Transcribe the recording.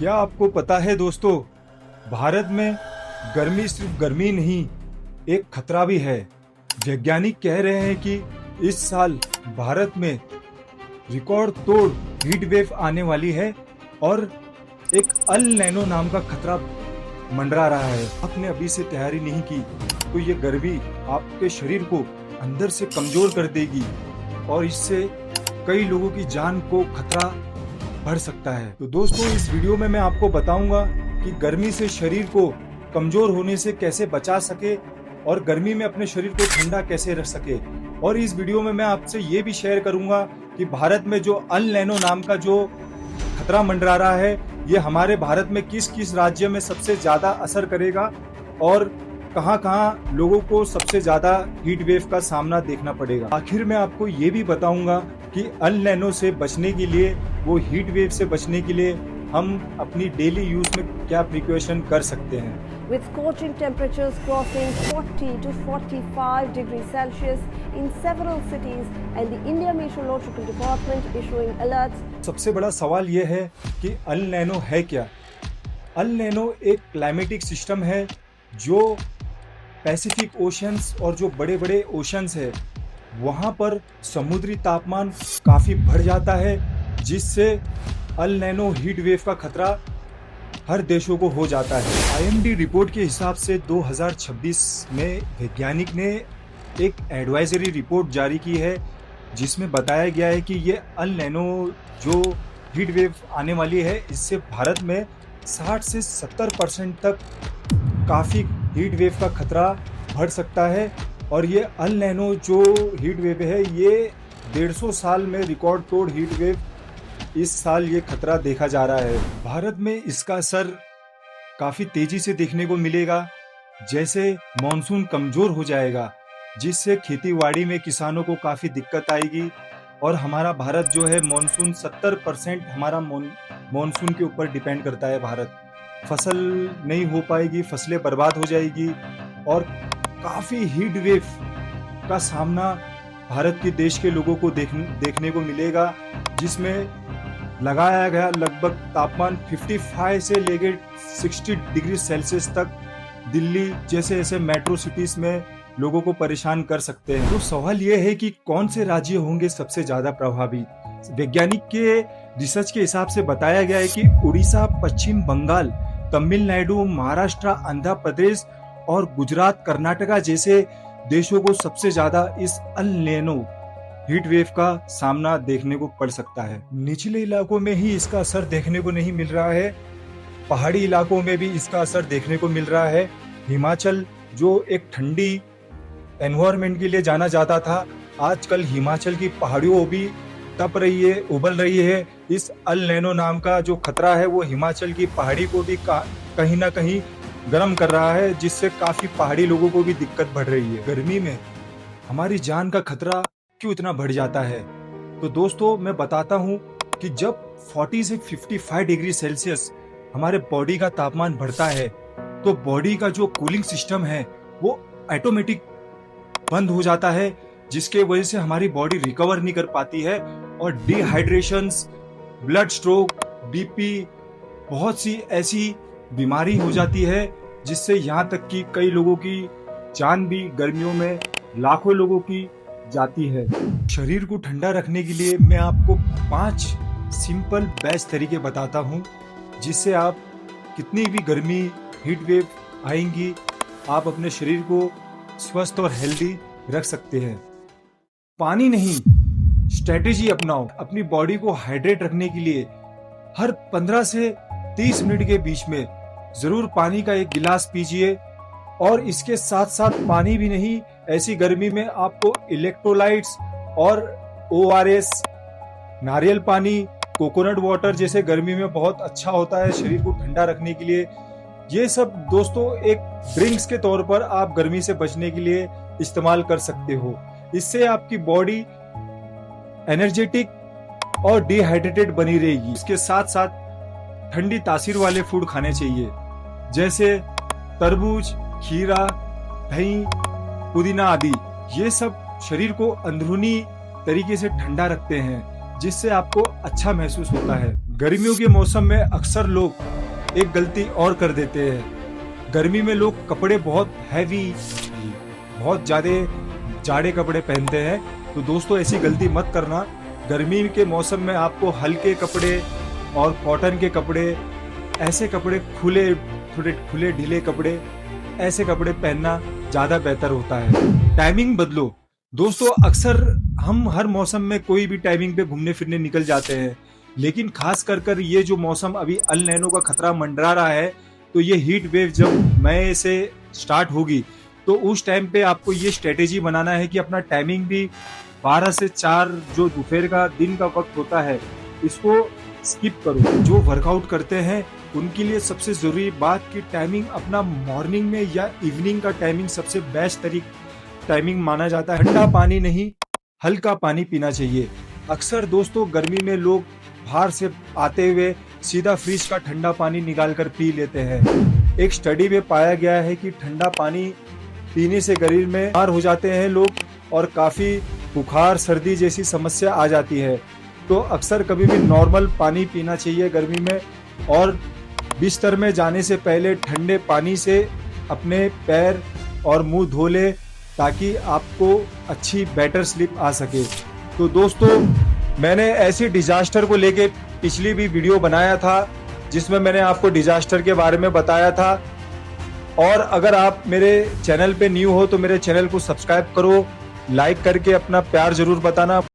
क्या आपको पता है दोस्तों, भारत में गर्मी सिर्फ गर्मी नहीं, एक खतरा भी है। वैज्ञानिक कह रहे हैं कि इस साल भारत में रिकॉर्ड तोड़ हीट वेव आने वाली है और एक अल नैनो नाम का खतरा मंडरा रहा है। आपने अभी से तैयारी नहीं की तो ये गर्मी आपके शरीर को अंदर से कमजोर कर देगी और इससे कई लोगों की जान को खतरा बढ़ सकता है। तो दोस्तों, इस वीडियो में मैं आपको बताऊंगा कि गर्मी से शरीर को कमजोर होने से कैसे बचा सके और गर्मी में अपने शरीर को ठंडा कैसे रख सके। और इस वीडियो में मैं आपसे ये भी शेयर करूंगा कि भारत में जो अल नैनो नाम का जो खतरा मंडरा रहा है, ये हमारे भारत में किस किस राज्य में सबसे ज्यादा असर करेगा और कहां कहां लोगों को सबसे ज्यादा हीट वेव का सामना देखना पड़ेगा। आखिर में आपको ये भी बताऊंगा कि अल नैनो से बचने के लिए, वो हीट वेव से बचने के लिए हम अपनी डेली यूज में क्या प्रिकॉशन कर सकते हैं। With scorching temperatures crossing 40 to 45 degrees Celsius in several cities and the India Meteorological Department issuing alerts. सबसे बड़ा सवाल यह है कि अल नैनो है क्या? अल नैनो एक क्लाइमेटिक सिस्टम है जो पैसिफिक ओशंस और जो बड़े बड़े ओशंस है वहाँ पर समुद्री तापमान काफ़ी बढ़ जाता है, जिससे अल नैनो हीट वेव का खतरा हर देशों को हो जाता है। IMD रिपोर्ट के हिसाब से 2026 में वैज्ञानिक ने एक एडवाइजरी रिपोर्ट जारी की है जिसमें बताया गया है कि ये अल नैनो जो हीट वेव आने वाली है, इससे भारत में 60 से 70% तक काफ़ी हीट वेव का खतरा बढ़ सकता है। और ये अल नैनो जो हीट वेव है, ये 150 साल में रिकॉर्ड तोड़ हीट वेव इस साल ये खतरा देखा जा रहा है। भारत में इसका असर काफ़ी तेजी से देखने को मिलेगा जैसे मॉनसून कमज़ोर हो जाएगा, जिससे खेतीबाड़ी में किसानों को काफ़ी दिक्कत आएगी। और हमारा भारत जो है मॉनसून 70% हमारा मॉनसून के ऊपर डिपेंड करता है। भारत फसल नहीं हो पाएगी, फसलें बर्बाद हो जाएगी और काफ़ी हीट वेव का सामना भारत के देश के लोगों को देखने को मिलेगा, जिसमें लगाया गया लगभग तापमान 55 से लेकर 60 डिग्री सेल्सियस तक दिल्ली जैसे ऐसे मेट्रो सिटीज में लोगों को परेशान कर सकते हैं। तो सवाल यह है कि कौन से राज्य होंगे सबसे ज्यादा प्रभावित। वैज्ञानिक के रिसर्च के हिसाब से बताया गया है कि उड़ीसा, पश्चिम बंगाल, तमिलनाडु, महाराष्ट्र, आंध्र प्रदेश और गुजरात, कर्नाटका जैसे देशों को सबसे ज्यादा इस अल नैनो हीट वेव का सामना देखने को पड़ सकता है। निचले इलाकों में ही इसका असर देखने को नहीं मिल रहा है, पहाड़ी इलाकों में भी इसका असर देखने को मिल रहा है। हिमाचल जो एक ठंडी एनवायरनमेंट के लिए जाना जाता था, आजकल हिमाचल की पहाड़ियों भी तप रही है, उबल रही है। इस अल नैनो नाम का जो खतरा है वो हिमाचल की पहाड़ी को भी कहीं ना कहीं गर्म कर रहा है, जिससे काफी पहाड़ी लोगों को भी दिक्कत बढ़ रही है। गर्मी में हमारी जान का खतरा क्यों इतना बढ़ जाता है? तो दोस्तों, मैं बताता हूँ कि जब 40 से 55 डिग्री सेल्सियस हमारे बॉडी का तापमान बढ़ता है तो बॉडी का जो कूलिंग सिस्टम है वो ऑटोमेटिक बंद हो जाता है, जिसके वजह से हमारी बॉडी रिकवर नहीं कर पाती है और डिहाइड्रेशंस, ब्लड स्ट्रोक, बीपी, बहुत सी ऐसी बीमारी हो जाती है, जिससे यहाँ तक कि कई लोगों की जान भी गर्मियों में लाखों लोगों की जाती है। शरीर को ठंडा रखने के लिए मैं आपको 5 सिंपल बेस्ट तरीके बताता हूँ, जिससे आप कितनी भी गर्मी हीट वेव आएंगी, आप अपने शरीर को स्वस्थ और हेल्दी रख सकते हैं। पानी नहीं, स्ट्रेटेजी अपनाओ। अपनी बॉडी को हाइड्रेट रखने के लिए हर 15 से 30 मिनट के बीच में जरूर पानी का एक गिलास पीजिए। और इसके साथ साथ पानी भी नहीं, ऐसी गर्मी में आपको इलेक्ट्रोलाइट्स और ORS, नारियल पानी, कोकोनट वाटर जैसे गर्मी में बहुत अच्छा होता है शरीर को ठंडा रखने के लिए। ये सब दोस्तों एक ड्रिंक्स के तौर पर आप गर्मी से बचने के लिए इस्तेमाल कर सकते हो। इससे आपकी बॉडी एनर्जेटिक और डिहाइड्रेटेड बनी रहेगी। इसके साथ साथ ठंडी तासीर वाले फूड खाने चाहिए, जैसे तरबूज, खीरा, दही, पुदीना आदि। ये सब शरीर को अंदरूनी तरीके से ठंडा रखते हैं, जिससे आपको अच्छा महसूस होता है। गर्मियों के मौसम में अक्सर लोग एक गलती और कर देते हैं। गर्मी में लोग कपड़े बहुत हैवी, बहुत ज़्यादा जाड़े कपड़े पहनते हैं। तो दोस्तों ऐसी गलती मत करना। गर्मी के मौसम में आपको हल्के कपड़े और कॉटन के कपड़े, ऐसे कपड़े खुले, थोड़े खुले ढीले कपड़े, ऐसे कपड़े पहनना ज़्यादा बेहतर होता है। टाइमिंग बदलो। दोस्तों अक्सर हम हर मौसम में कोई भी टाइमिंग पे घूमने फिरने निकल जाते हैं, लेकिन खास कर ये जो मौसम अभी अल नैनो का खतरा मंडरा रहा है, तो ये हीट वेव जब मई से स्टार्ट होगी तो उस टाइम पे आपको ये स्ट्रेटेजी बनाना है कि अपना टाइमिंग भी 12 से 4 जो दोपहर का दिन का वक्त होता है इसको स्किप करो। जो वर्कआउट करते हैं उनके लिए सबसे ज़रूरी बात कि टाइमिंग अपना मॉर्निंग में या इवनिंग का टाइमिंग सबसे बेस्ट टाइमिंग माना जाता है। ठंडा पानी नहीं, हल्का पानी पीना चाहिए। अक्सर दोस्तों गर्मी में लोग बाहर से आते हुए सीधा फ्रिज का ठंडा पानी निकाल कर पी लेते हैं। एक स्टडी में पाया गया है कि ठंडा पानी पीने से शरीर में बीमार हो जाते हैं लोग और काफ़ी बुखार, सर्दी जैसी समस्या आ जाती है। तो अक्सर कभी भी नॉर्मल पानी पीना चाहिए गर्मी में, और बिस्तर में जाने से पहले ठंडे पानी से अपने पैर और मुंह धो ले ताकि आपको अच्छी बेटर स्लीप आ सके। तो दोस्तों मैंने ऐसी डिजास्टर को लेके पिछली भी वीडियो बनाया था जिसमें मैंने आपको डिजास्टर के बारे में बताया था। और अगर आप मेरे चैनल पे न्यू हो तो मेरे चैनल को सब्सक्राइब करो, लाइक करके अपना प्यार जरूर बताना।